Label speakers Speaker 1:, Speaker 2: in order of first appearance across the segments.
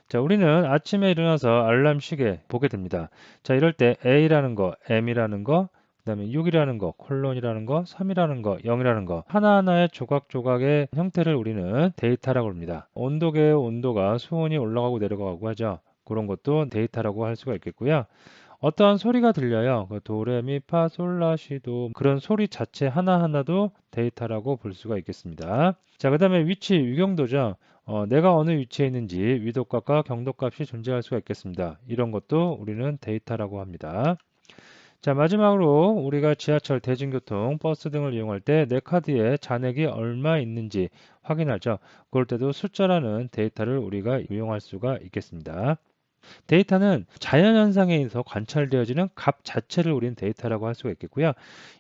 Speaker 1: 자, 우리는 아침에 일어나서 알람 시계 보게 됩니다. 자, 이럴 때 A라는 거, M이라는 거, 그다음에 6이라는 거, 콜론이라는 거, 3이라는 거, 0이라는 거 하나하나의 조각조각의 형태를 우리는 데이터라고 합니다. 온도계의 온도가 수온이 올라가고 내려가고 하죠. 그런 것도 데이터라고 할 수가 있겠고요. 어떠한 소리가 들려요. 그 도레미파솔라시도 그런 소리 자체 하나하나도 데이터라고 볼 수가 있겠습니다. 자, 그 다음에 위치, 위경도죠. 내가 어느 위치에 있는지 위도값과 경도값이 존재할 수가 있겠습니다. 이런 것도 우리는 데이터라고 합니다. 자, 마지막으로 우리가 지하철, 대중교통, 버스 등을 이용할 때 내 카드에 잔액이 얼마 있는지 확인하죠. 그럴 때도 숫자라는 데이터를 우리가 이용할 수가 있겠습니다. 데이터는 자연현상에 의해서 관찰되어지는 값 자체를 우리는 데이터라고 할 수가 있겠고요.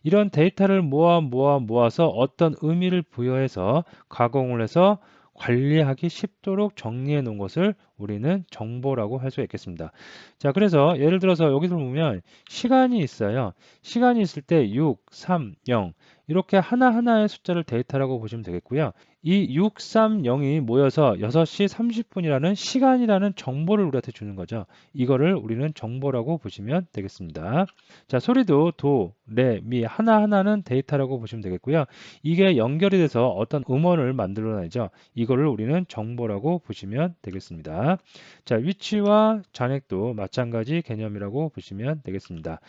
Speaker 1: 이런 데이터를 모아서 어떤 의미를 부여해서 가공을 해서 관리하기 쉽도록 정리해 놓은 것을 우리는 정보라고 할 수가 있겠습니다. 자, 그래서 예를 들어서 여기서 보면 시간이 있어요. 시간이 있을 때 6, 3, 0 이렇게 하나하나의 숫자를 데이터라고 보시면 되겠고요. 이 6, 3, 0이 모여서 6시 30분이라는 시간이라는 정보를 우리한테 주는 거죠. 이거를 우리는 정보라고 보시면 되겠습니다. 자, 소리도 도, 레, 미 하나하나는 데이터라고 보시면 되겠고요. 이게 연결이 돼서 어떤 음원을 만들어내죠. 이거를 우리는 정보라고 보시면 되겠습니다. 자, 위치와 잔액도 마찬가지 개념이라고 보시면 되겠습니다.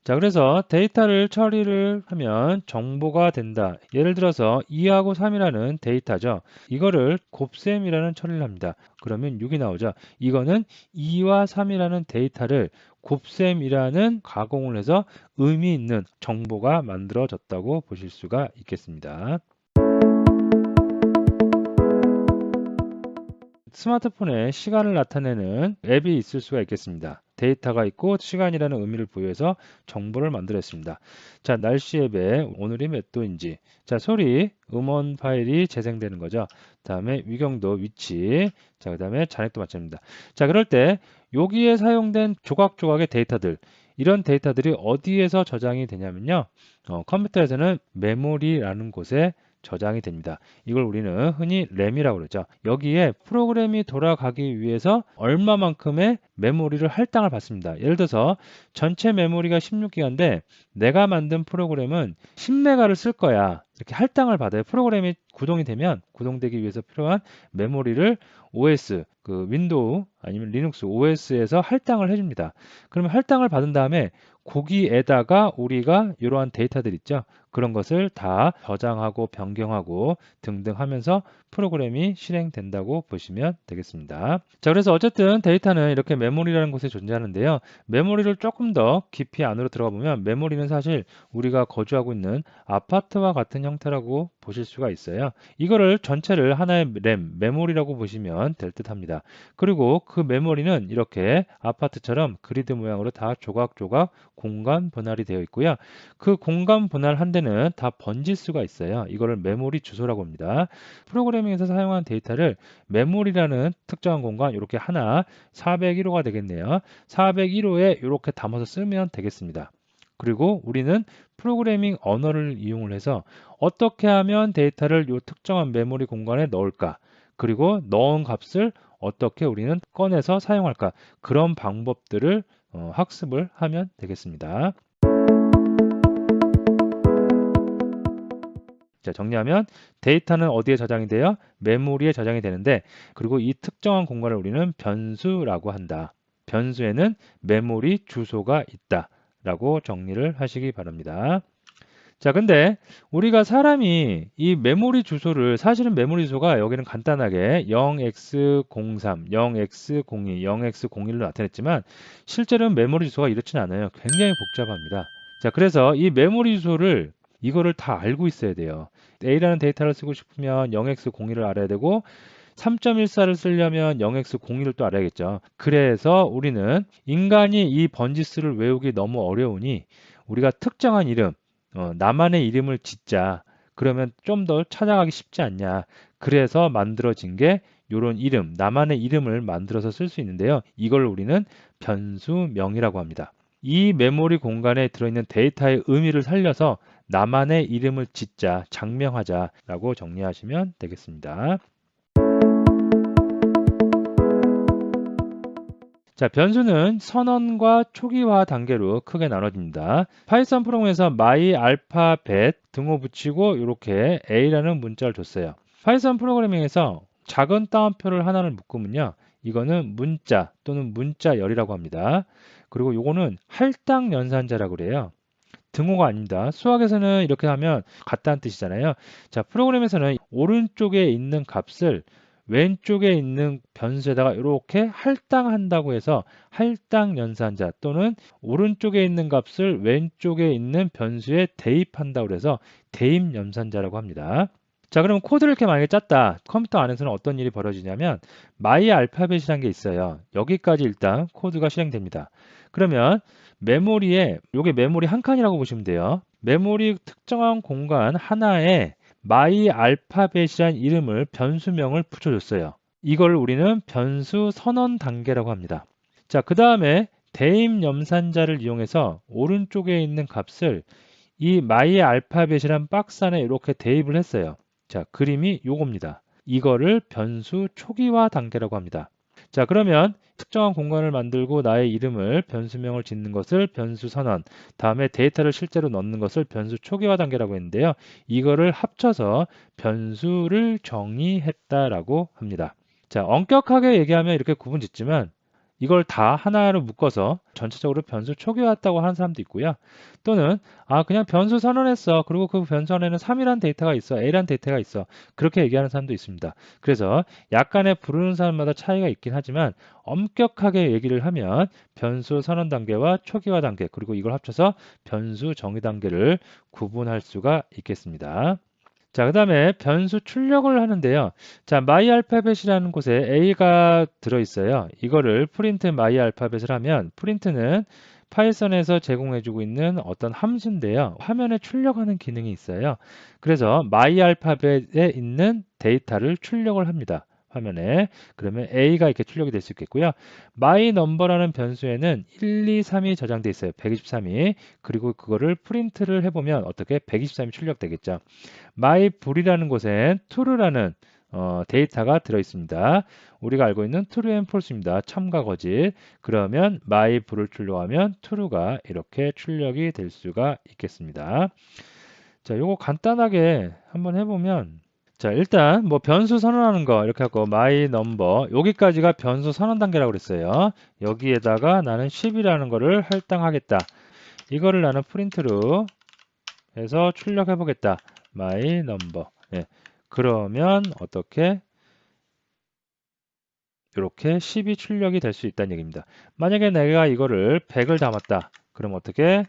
Speaker 1: 자, 그래서 데이터를 처리를 하면 정보가 된다. 예를 들어서 2하고 3이라는 데이터죠. 이거를 곱셈이라는 처리를 합니다. 그러면 6이 나오죠. 이거는 2와 3이라는 데이터를 곱셈이라는 가공을 해서 의미 있는 정보가 만들어졌다고 보실 수가 있겠습니다. 스마트폰에 시간을 나타내는 앱이 있을 수가 있겠습니다. 데이터가 있고 시간이라는 의미를 부여해서 정보를 만들었습니다. 자, 날씨 앱에 오늘이 몇 도인지, 자, 소리, 음원 파일이 재생되는 거죠. 다음에 위경도, 위치, 자, 그 다음에 잔액도 마찬가지입니다. 자, 그럴 때 여기에 사용된 조각조각의 데이터들, 이런 데이터들이 어디에서 저장이 되냐면요. 컴퓨터에서는 메모리라는 곳에 저장이 됩니다. 이걸 우리는 흔히 램이라고 그러죠. 여기에 프로그램이 돌아가기 위해서 얼마만큼의 메모리를 할당을 받습니다. 예를 들어서 전체 메모리가 16기가인데 내가 만든 프로그램은 10메가를 쓸 거야. 이렇게 할당을 받아요. 프로그램이 구동이 되면 구동되기 위해서 필요한 메모리를 OS, 그 윈도우 아니면 리눅스 OS에서 할당을 해줍니다. 그러면 할당을 받은 다음에 거기에다가 우리가 이러한 데이터들 있죠. 그런 것을 다 저장하고 변경하고 등등 하면서 프로그램이 실행된다고 보시면 되겠습니다. 자, 그래서 어쨌든 데이터는 이렇게 메모리라는 곳에 존재하는데요. 메모리를 조금 더 깊이 안으로 들어가 보면 메모리는 사실 우리가 거주하고 있는 아파트와 같은 형태라고 보실 수가 있어요. 이거를 전체를 하나의 램, 메모리라고 보시면 될 듯합니다. 그리고 그 메모리는 이렇게 아파트처럼 그리드 모양으로 다 조각조각 공간 분할이 되어 있고요. 그 공간 분할한 데는 다 번질 수가 있어요. 이거를 메모리 주소라고 합니다. 프로그래밍에서 사용한 데이터를 메모리라는 특정한 공간 이렇게 하나 401호가 되겠네요. 401호에 이렇게 담아서 쓰면 되겠습니다. 그리고 우리는 프로그래밍 언어를 이용을 해서 어떻게 하면 데이터를 이 특정한 메모리 공간에 넣을까? 그리고 넣은 값을 어떻게 우리는 꺼내서 사용할까? 그런 방법들을 학습을 하면 되겠습니다. 자, 정리하면 데이터는 어디에 저장이 돼요? 메모리에 저장이 되는데 그리고 이 특정한 공간을 우리는 변수라고 한다. 변수에는 메모리 주소가 있다. 라고 정리를 하시기 바랍니다. 자, 근데 우리가 사람이 이 메모리 주소를 사실은 메모리 주소가 여기는 간단하게 0x03, 0x02, 0x01로 나타냈지만 실제로는 메모리 주소가 이렇지는 않아요. 굉장히 복잡합니다. 자, 그래서 이 메모리 주소를 이거를 다 알고 있어야 돼요. A라는 데이터를 쓰고 싶으면 0x01을 알아야 되고 3.14를 쓰려면 0x01을 또 알아야겠죠. 그래서 우리는 인간이 이 번지수를 외우기 너무 어려우니 우리가 특정한 이름, 나만의 이름을 짓자. 그러면 좀 더 찾아가기 쉽지 않냐. 그래서 만들어진 게 이런 이름, 나만의 이름을 만들어서 쓸 수 있는데요. 이걸 우리는 변수명이라고 합니다. 이 메모리 공간에 들어있는 데이터의 의미를 살려서 나만의 이름을 짓자, 장명하자라고 정리하시면 되겠습니다. 자, 변수는 선언과 초기화 단계로 크게 나눠집니다. 파이썬 프로그램에서 my 알파벳 등호 붙이고 이렇게 a라는 문자를 줬어요. 파이썬 프로그래밍에서 작은 따옴표를 하나를 묶으면요. 이거는 문자 또는 문자열이라고 합니다. 그리고 요거는 할당 연산자라고 그래요. 등호가 아닙니다. 수학에서는 이렇게 하면 같다는 뜻이잖아요. 자, 프로그램에서는 오른쪽에 있는 값을 왼쪽에 있는 변수에다가 이렇게 할당한다고 해서 할당 연산자 또는 오른쪽에 있는 값을 왼쪽에 있는 변수에 대입한다고 해서 대입 연산자라고 합니다. 자, 그럼 코드를 이렇게 만약에 짰다. 컴퓨터 안에서는 어떤 일이 벌어지냐면 마이 알파벳이라는 게 있어요. 여기까지 일단 코드가 실행됩니다. 그러면 메모리에 요게 메모리 한 칸이라고 보시면 돼요. 메모리 특정한 공간 하나에 마이 알파벳이란 이름을 변수명을 붙여줬어요. 이걸 우리는 변수 선언 단계라고 합니다. 자, 그 다음에 대입 염산자를 이용해서 오른쪽에 있는 값을 이 마이 알파벳이란 박스 안에 이렇게 대입을 했어요. 자, 그림이 요겁니다. 이거를 변수 초기화 단계라고 합니다. 자, 그러면 특정한 공간을 만들고 나의 이름을 변수명을 짓는 것을 변수 선언, 다음에 데이터를 실제로 넣는 것을 변수 초기화 단계라고 했는데요. 이거를 합쳐서 변수를 정의했다라고 합니다. 자, 엄격하게 얘기하면 이렇게 구분 짓지만 이걸 다 하나로 묶어서 전체적으로 변수 초기화했다고 하는 사람도 있고요. 또는 그냥 변수 선언했어. 그리고 그 변수 안에는 3이라는 데이터가 있어. A라는 데이터가 있어. 그렇게 얘기하는 사람도 있습니다. 그래서 약간의 부르는 사람마다 차이가 있긴 하지만 엄격하게 얘기를 하면 변수 선언 단계와 초기화 단계 그리고 이걸 합쳐서 변수 정의 단계를 구분할 수가 있겠습니다. 자, 그 다음에 변수 출력을 하는데요. 자, myAlphabet이라는 곳에 A가 들어있어요. 이거를 print myAlphabet을 하면 print는 파이썬에서 제공해주고 있는 어떤 함수인데요. 화면에 출력하는 기능이 있어요. 그래서 myAlphabet에 있는 데이터를 출력을 합니다. 화면에. 그러면 A가 이렇게 출력이 될 수 있겠고요. myNumber라는 변수에는 1, 2, 3이 저장돼 있어요. 123이. 그리고 그거를 프린트를 해보면 어떻게 123이 출력되겠죠. myBool이라는 곳엔 true라는 데이터가 들어있습니다. 우리가 알고 있는 true and false입니다. 참과 거짓. 그러면 myBool을 출력하면 true가 이렇게 출력이 될 수가 있겠습니다. 자, 요거 간단하게 한번 해보면 자, 일단 뭐 변수 선언하는 거 이렇게 하고 myNumber 여기까지가 변수 선언 단계라고 그랬어요. 여기에다가 나는 10이라는 거를 할당하겠다. 이거를 나는 프린트로 해서 출력해 보겠다. myNumber. 예. 그러면 어떻게 이렇게 10이 출력이 될 수 있다는 얘기입니다. 만약에 내가 이거를 100을 담았다. 그럼 어떻게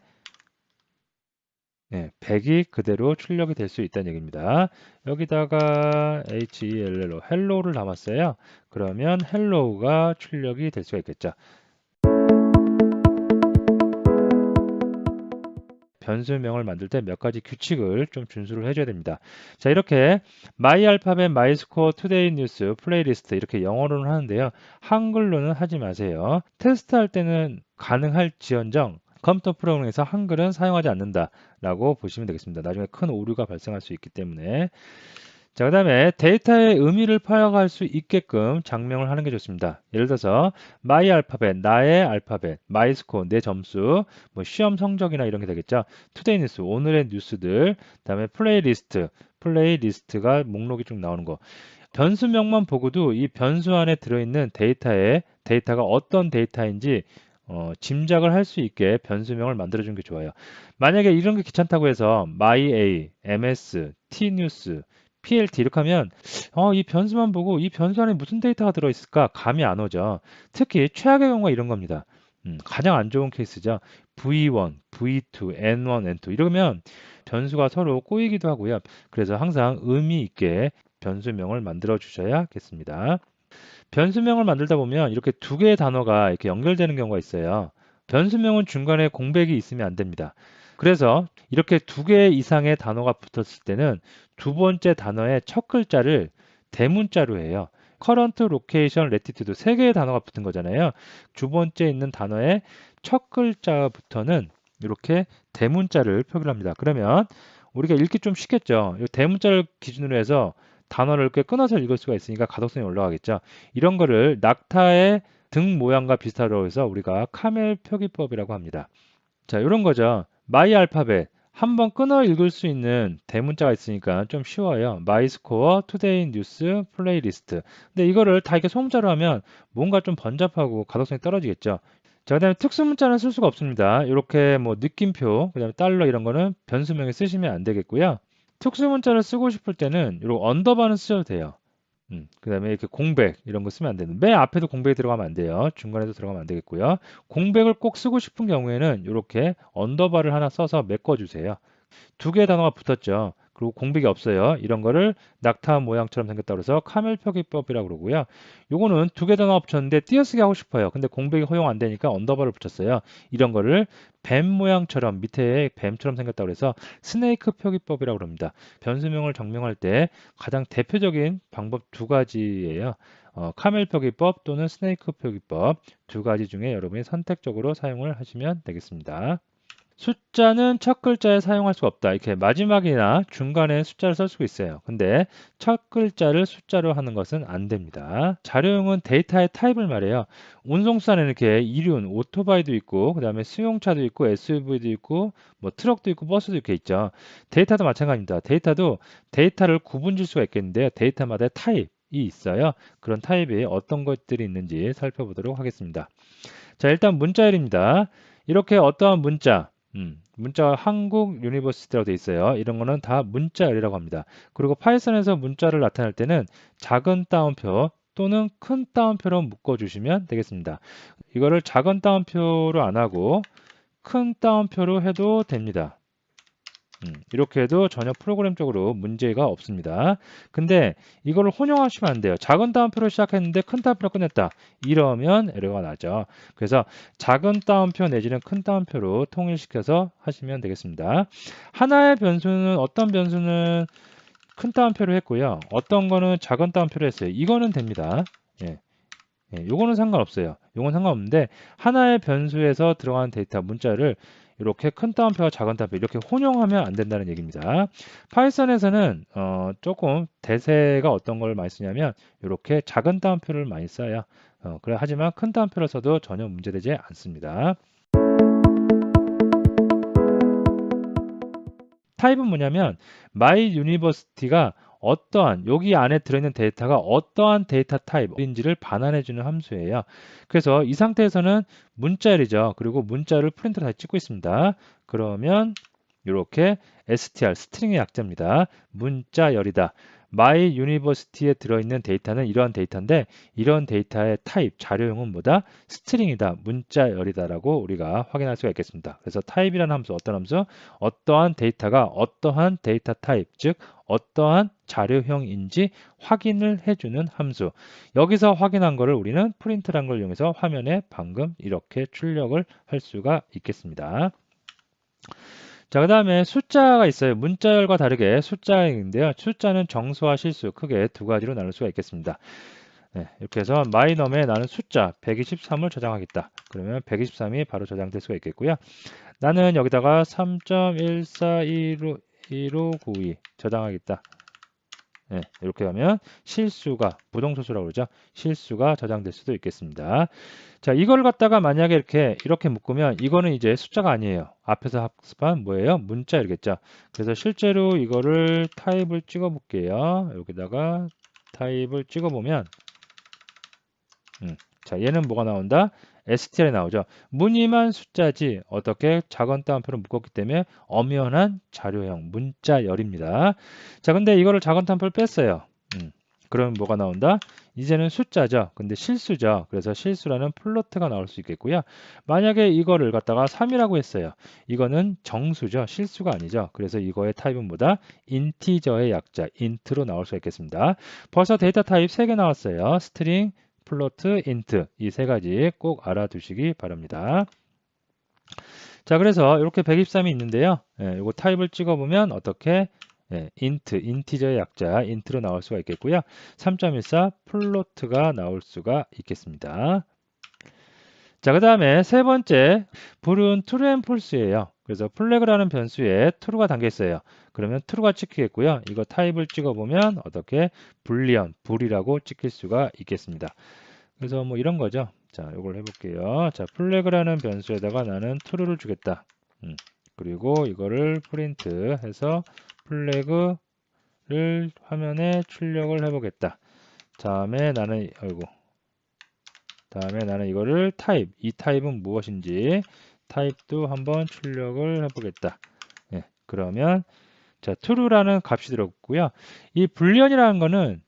Speaker 1: 100이 그대로 출력이 될 수 있다는 얘기입니다. 여기다가 HELL로 hello를 담았어요. 그러면 hello가 출력이 될 수가 있겠죠. 변수명을 만들 때 몇 가지 규칙을 좀 준수를 해줘야 됩니다. 자, 이렇게 myAlphabet, myScore, today news, 플레이리스트 이렇게 영어로는 하는데요. 한글로는 하지 마세요. 테스트할 때는 가능할지언정 컴퓨터 프로그램에서 한글은 사용하지 않는다라고 보시면 되겠습니다. 나중에 큰 오류가 발생할 수 있기 때문에. 자, 그 다음에 데이터의 의미를 파악할 수 있게끔 장명을 하는 게 좋습니다. 예를 들어서 myAlphabet, 나의 알파벳, myScore, 내 점수, 뭐 시험 성적이나 이런 게 되겠죠. today news, 오늘의 뉴스들, 그 다음에 플레이리스트가 목록이 쭉 나오는 거. 변수명만 보고도 이 변수 안에 들어있는 데이터가 어떤 데이터인지 짐작을 할 수 있게 변수명을 만들어주는 게 좋아요. 만약에 이런 게 귀찮다고 해서 mya, ms, tnews, PLT 이렇게 하면 이 변수만 보고 이 변수 안에 무슨 데이터가 들어있을까 감이 안 오죠. 특히 최악의 경우가 이런 겁니다. 가장 안 좋은 케이스죠. V1, V2, N1, N2 이러면 변수가 서로 꼬이기도 하고요. 그래서 항상 의미 있게 변수명을 만들어 주셔야겠습니다. 변수명을 만들다 보면 이렇게 두 개의 단어가 이렇게 연결되는 경우가 있어요. 변수명은 중간에 공백이 있으면 안 됩니다. 그래서 이렇게 두 개 이상의 단어가 붙었을 때는 두 번째 단어의 첫 글자를 대문자로 해요. current, location, latitude 세 개의 단어가 붙은 거잖아요. 두 번째 있는 단어의 첫 글자부터는 이렇게 대문자를 표기를 합니다. 그러면 우리가 읽기 좀 쉽겠죠. 이 대문자를 기준으로 해서 단어를 꽤 끊어서 읽을 수가 있으니까 가독성이 올라가겠죠. 이런 거를 낙타의 등 모양과 비슷하다고 해서 우리가 카멜 표기법이라고 합니다. 자, 이런 거죠. 마이 알파벳 한번 끊어 읽을 수 있는 대문자가 있으니까 좀 쉬워요. 마이 스코어, 투데이 뉴스, 플레이리스트. 근데 이거를 다 이렇게 소문자로 하면 뭔가 좀 번잡하고 가독성이 떨어지겠죠. 자, 그다음에 특수 문자는 쓸 수가 없습니다. 이렇게 뭐 느낌표, 그다음에 달러 이런 거는 변수명에 쓰시면 안 되겠고요. 특수 문자를 쓰고 싶을 때는 이런 언더바는 쓰셔도 돼요. 그다음에 이렇게 공백 이런 거 쓰면 안 되는. 맨 앞에도 공백이 들어가면 안 돼요. 중간에도 들어가면 안 되겠고요. 공백을 꼭 쓰고 싶은 경우에는 이렇게 언더바를 하나 써서 메꿔 주세요. 두 개의 단어가 붙었죠. 그리고 공백이 없어요. 이런 거를 낙타 모양처럼 생겼다고 해서 카멜 표기법이라고 그러고요. 요거는 두 개 단어가 붙였는데 띄어쓰기 하고 싶어요. 근데 공백이 허용 안 되니까 언더바를 붙였어요. 이런 거를 뱀 모양처럼 밑에 뱀처럼 생겼다고 해서 스네이크 표기법이라고 그럽니다. 변수명을 정명할 때 가장 대표적인 방법 두 가지예요. 카멜 표기법 또는 스네이크 표기법 두 가지 중에 여러분이 선택적으로 사용을 하시면 되겠습니다. 숫자는 첫 글자에 사용할 수가 없다. 이렇게 마지막이나 중간에 숫자를 쓸 수 있어요. 근데 첫 글자를 숫자로 하는 것은 안 됩니다. 자료용은 데이터의 타입을 말해요. 운송수단에는 이렇게 이륜, 오토바이도 있고, 그 다음에 수용차도 있고, SUV도 있고, 뭐 트럭도 있고, 버스도 이렇게 있죠. 데이터도 마찬가지입니다. 데이터도 데이터를 구분질 수가 있겠는데요. 데이터마다 타입이 있어요. 그런 타입이 어떤 것들이 있는지 살펴보도록 하겠습니다. 자, 일단 문자열입니다. 이렇게 어떠한 문자 한국 유니버시티라고 되어 있어요. 이런 거는 다 문자열이라고 합니다. 그리고 파이썬에서 문자를 나타낼 때는 작은 따옴표 또는 큰 따옴표로 묶어주시면 되겠습니다. 이거를 작은 따옴표로 안 하고 큰 따옴표로 해도 됩니다. 이렇게 해도 전혀 프로그램적으로 문제가 없습니다. 근데 이걸 혼용하시면 안 돼요. 작은 따옴표로 시작했는데 큰 따옴표로 끝냈다. 이러면 에러가 나죠. 그래서 작은 따옴표 내지는 큰 따옴표로 통일시켜서 하시면 되겠습니다. 하나의 변수는 어떤 변수는 큰 따옴표로 했고요. 어떤 거는 작은 따옴표로 했어요. 이거는 됩니다. 예. 요거는 상관없어요. 요건 상관없는데 하나의 변수에서 들어가는 데이터 문자를 이렇게 큰 따옴표와 작은 따옴표 이렇게 혼용하면 안 된다는 얘기입니다. 파이썬에서는 조금 대세가 어떤 걸 많이 쓰냐면 이렇게 작은 따옴표를 많이 써요. 그래 하지만 큰 따옴표를 써도 전혀 문제되지 않습니다. 타입은 뭐냐면 my university가 어떠한 여기 안에 들어있는 데이터가 어떠한 데이터 타입인지를 반환해주는 함수예요. 그래서 이 상태에서는 문자열이죠. 그리고 문자를 프린트로 다시 찍고 있습니다. 그러면 이렇게 str, 스트링의 약자입니다. 문자열이다. My University에 들어있는 데이터는 이러한 데이터인데 이런 데이터의 타입, 자료형은 뭐다? 스트링이다. 문자열이다라고 우리가 확인할 수가 있겠습니다. 그래서 타입이라는 함수, 어떤 함수? 어떠한 데이터가 어떠한 데이터 타입, 즉 어떠한 자료형인지 확인을 해주는 함수. 여기서 확인한 거를 우리는 프린트란 걸 이용해서 화면에 방금 이렇게 출력을 할 수가 있겠습니다. 자, 그 다음에 숫자가 있어요. 문자열과 다르게 숫자인데요. 숫자는 정수와 실수 크게 두 가지로 나눌 수가 있겠습니다. 네, 이렇게 해서 마이넘에 나는 숫자 123을 저장하겠다. 그러면 123이 바로 저장될 수가 있겠고요. 나는 여기다가 3.141592 저장하겠다. 네, 이렇게 하면 실수가 부동소수라고 그러죠. 실수가 저장될 수도 있겠습니다. 자, 이걸 갖다가 만약에 이렇게 묶으면 이거는 이제 숫자가 아니에요. 앞에서 학습한 뭐예요? 문자열이겠죠. 그래서 실제로 이거를 타입을 찍어 볼게요. 여기다가 타입을 찍어 보면 자, 얘는 뭐가 나온다? str이 나오죠. 무늬만 숫자지 어떻게 작은 따옴표로 묶었기 때문에 엄연한 자료형 문자열입니다. 자, 근데 이거를 작은 따옴표를 뺐어요. 그러면 뭐가 나온다? 이제는 숫자죠. 근데 실수죠. 그래서 실수라는 플로트가 나올 수 있겠고요. 만약에 이거를 갖다가 3이라고 했어요. 이거는 정수죠. 실수가 아니죠. 그래서 이거의 타입은 뭐다? 인티저의 약자, int로 나올 수 있겠습니다. 벌써 데이터 타입 3개 나왔어요. 스트링, 플로트, 인트 이 세 가지 꼭 알아두시기 바랍니다. 자, 그래서 이렇게 123이 있는데요. 이거 타입을 찍어보면 어떻게 인티저의 약자 int로 나올 수가 있겠고요. 3.14 플로트가 나올 수가 있겠습니다. 자, 그 다음에 세 번째 불은 true and false예요. 그래서 플래그라는 변수에 true가 담겨 있어요. 그러면 true가 찍히겠고요. 이거 타입을 찍어보면 어떻게 불리언, 불이라고 찍힐 수가 있겠습니다. 그래서 뭐 이런 거죠. 자, 이걸 해볼게요. 자, 플래그라는 변수에다가 나는 true를 주겠다. 그리고 이거를 프린트 해서 플래그를 화면에 출력을 해보겠다. 다음에 나는 이거를 타입, 이 타입은 무엇인지 타입도 한번 출력을 해보겠다. 예, 그러면 자, true라는 값이 들어있고요. 이 불리언이라는 거는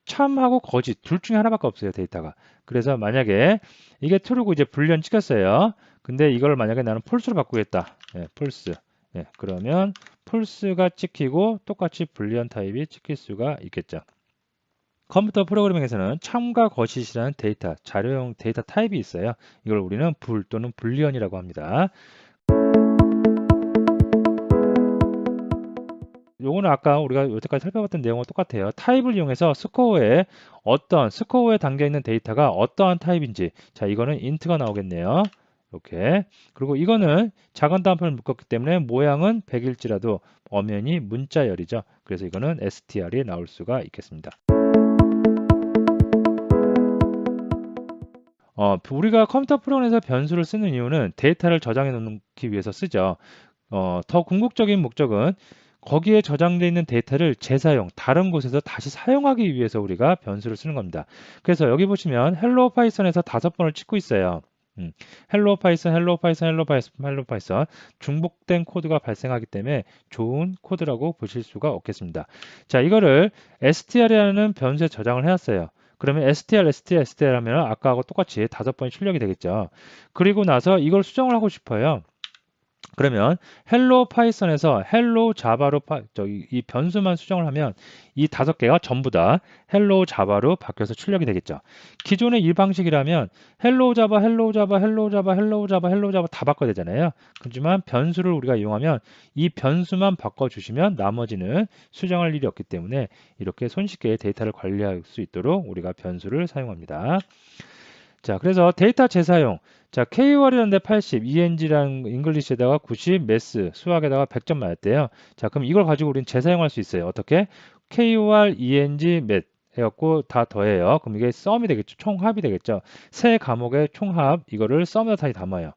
Speaker 1: 참하고 거짓 둘 중에 하나밖에 없어요, 데이터가. 그래서 만약에 이게 true고 이제 불리언 찍혔어요. 근데 이걸 만약에 나는 false로 바꾸겠다. 예, false. 예, 그러면 false가 찍히고 똑같이 불리언 타입이 찍힐 수가 있겠죠. 컴퓨터 프로그래밍에서는 참과 거짓이라는 데이터, 자료용 데이터 타입이 있어요. 이걸 우리는 불 또는 불리언이라고 합니다. 요거는 아까 우리가 여태까지 살펴봤던 내용과 똑같아요. 타입을 이용해서 스코어에 담겨 있는 데이터가 어떠한 타입인지. 자, 이거는 int가 나오겠네요. 이렇게. 그리고 이거는 작은 따옴표를 묶었기 때문에 모양은 100일지라도 엄연히 문자열이죠. 그래서 이거는 str이 나올 수가 있겠습니다. 우리가 컴퓨터 프로그램에서 변수를 쓰는 이유는 데이터를 저장해 놓기 위해서 쓰죠. 더 궁극적인 목적은 거기에 저장되어 있는 데이터를 재사용, 다른 곳에서 다시 사용하기 위해서 우리가 변수를 쓰는 겁니다. 그래서 여기 보시면 헬로 파이썬에서 5번을 찍고 있어요. 헬로 파이썬, 헬로 파이썬, 헬로 파이썬, 헬로 파이썬 중복된 코드가 발생하기 때문에 좋은 코드라고 보실 수가 없겠습니다. 자, 이거를 str이라는 변수에 저장을 해놨어요. 그러면 str 하면 아까하고 똑같이 5번이 출력이 되겠죠. 그리고 나서 이걸 수정을 하고 싶어요. 그러면 헬로 파이썬에서 헬로 자바로 이 변수만 수정을 하면 이 5개가 전부 다 헬로 자바로 바뀌어서 출력이 되겠죠. 기존의 이 방식이라면 헬로 자바, 헬로 자바, 헬로 자바, 헬로 자바, 헬로 자바 다 바꿔야 되잖아요. 하지만 변수를 우리가 이용하면 이 변수만 바꿔주시면 나머지는 수정할 일이 없기 때문에 이렇게 손쉽게 데이터를 관리할 수 있도록 우리가 변수를 사용합니다. 자, 그래서 데이터 재사용. 자, KOR이라는데 80, ENG라는 잉글리시에다가 90, 매스, 수학에다가 100점 맞았대요. 자, 그럼 이걸 가지고 우리는 재사용할 수 있어요. 어떻게? KOR, ENG, 맷 해갖고 다 더해요. 그럼 이게 썸이 되겠죠. 총합이 되겠죠. 세 과목의 총합, 이거를 썸에다 다시 담아요.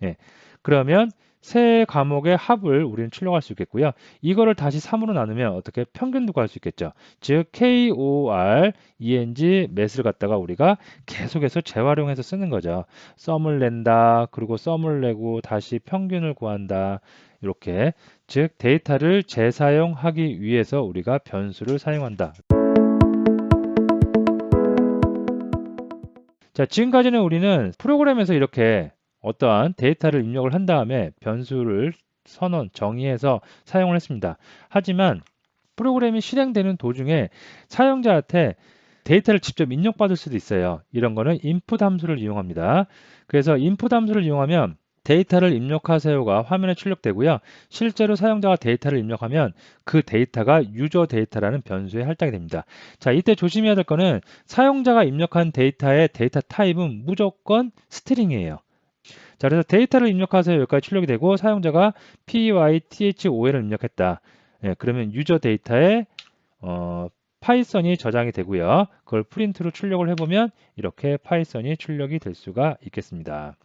Speaker 1: 예. 그러면 세 과목의 합을 우리는 출력할 수 있겠고요. 이거를 다시 3으로 나누면 어떻게 평균도 구할 수 있겠죠. 즉 KOR, ENG, 매스를 갖다가 우리가 계속해서 재활용해서 쓰는 거죠. 썸을 낸다. 그리고 썸을 내고 다시 평균을 구한다. 이렇게 즉 데이터를 재사용하기 위해서 우리가 변수를 사용한다. 자, 지금까지는 우리는 프로그램에서 이렇게 어떠한 데이터를 입력을 한 다음에 변수를 정의해서 사용을 했습니다. 하지만 프로그램이 실행되는 도중에 사용자한테 데이터를 직접 입력받을 수도 있어요. 이런 거는 input 함수를 이용합니다. 그래서 input 함수를 이용하면 데이터를 입력하세요가 화면에 출력되고요. 실제로 사용자가 데이터를 입력하면 그 데이터가 유저 데이터라는 변수에 할당이 됩니다. 자, 이때 조심해야 될 거는 사용자가 입력한 데이터의 데이터 타입은 무조건 스트링이에요. 자, 그래서 데이터를 입력하세요 여기까지 출력이 되고 사용자가 python을 입력했다. 예, 그러면 유저 데이터에 파이썬이 저장이 되고요. 그걸 프린트로 출력을 해보면 이렇게 파이썬이 출력이 될 수가 있겠습니다.